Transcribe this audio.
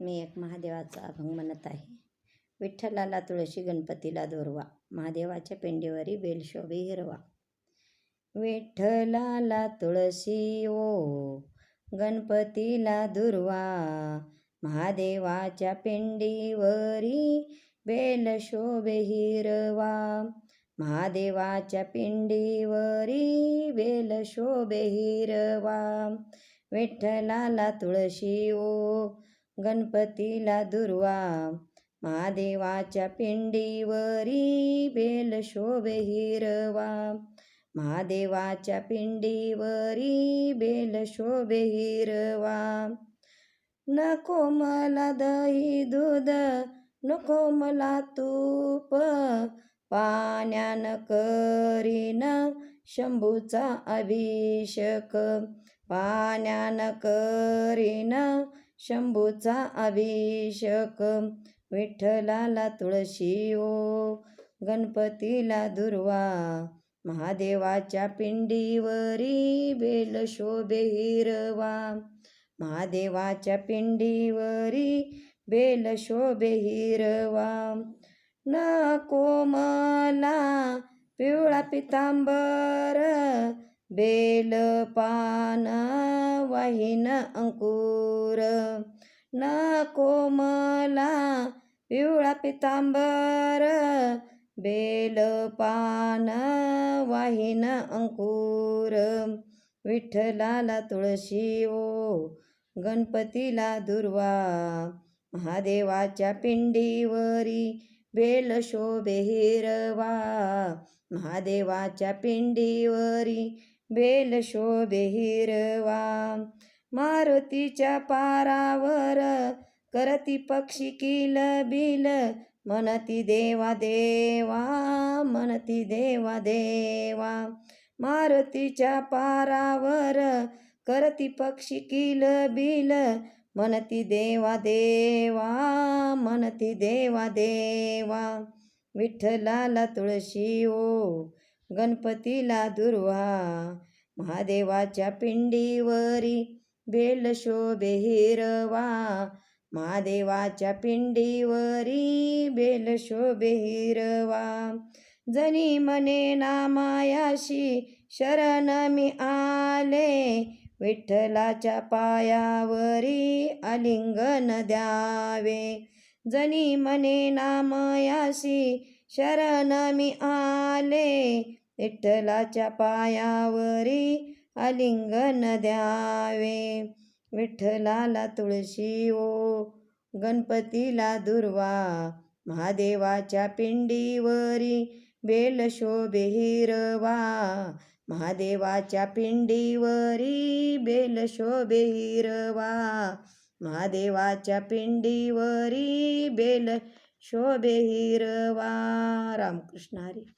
मी एक महादेवाचा अभंग म्हणत आहे. विठ्ठलाला तुळशी गणपतीला दुर्वा, महादेवाच्या पिंडीवरी बेल शोभे हिरवा. विठ्ठलाला तुळशी ओ गणपतीला दुर्वा, महादेवाच्या पिंडीवरी बेल शोभे हिरवा. महादेवाच्या पिंडीवरी बेल शोभे हिरवा. विठ्ठलाला तुळशी ओ गणपतीला दुर्वा, महादेवाच्या पिंडीवरी बेल शोभे हिरवा. महादेवाच्या पिंडीवरी बेल शोभे हिरवा. नको मला दही दूध, नको मला तूप, पाण्यान करीन शंभूचा अभिषेक. पाण्यान करीन शंभूचा अभिषेक. विठ्ठलाला तुळशी ओ गणपतीला दुर्वा, महादेवाच्या पिंडीवरी बेल शोभे हिरवा. महादेवाच्या पिंडीवरी बेल शोभे हिरवा. नको मला पिवळा पितांबर, बेल पान वाहीन अंकुर. नको मला पिवळा पितांबर, बेल पान वाहीन अंकुर. विठ्ठलाला तुळशी ओ गणपतीला दुर्वा, महादेवाच्या पिंडीवरी बेल शोभे हिरवा. महादेवाच्या पिंडीवरी बेल शोभे हिरवा. मारुतीच्या पारावर करती पक्षी किलबिल, म्हणती देवा देवा, म्हणती देवा देवा. मारुतीच्या पारावर करती पक्षी किलबिल, म्हणती देवा देवा, म्हणती देवा देवा. विठ्ठलाला तुळशी ओ गणपतीला दुर्वा, महादेवाच्या पिंडीवरी बेल शोभे हिरवा. महादेवाच्या पिंडीवरी बेल शोभे हिरवा. जनी मने नामायाशी शरण मी आले, विठ्ठलाच्या पायावरी आलिंगन द्यावे. जनी मने नामयासी शरण मी आले, विठ्ठलाच्या पायावरी आलिंगन द्यावे. विठ्ठलाला तुळशी ओ गणपतीला दुर्वा, महादेवाच्या पिंडीवरी बेल शोभे हिरवा. महादेवाच्या पिंडीवरी बेल शोभे हिरवा. महादेवाच्या पिंडीवरी बेल शोभे हिरवा. रामकृष्ण हरी.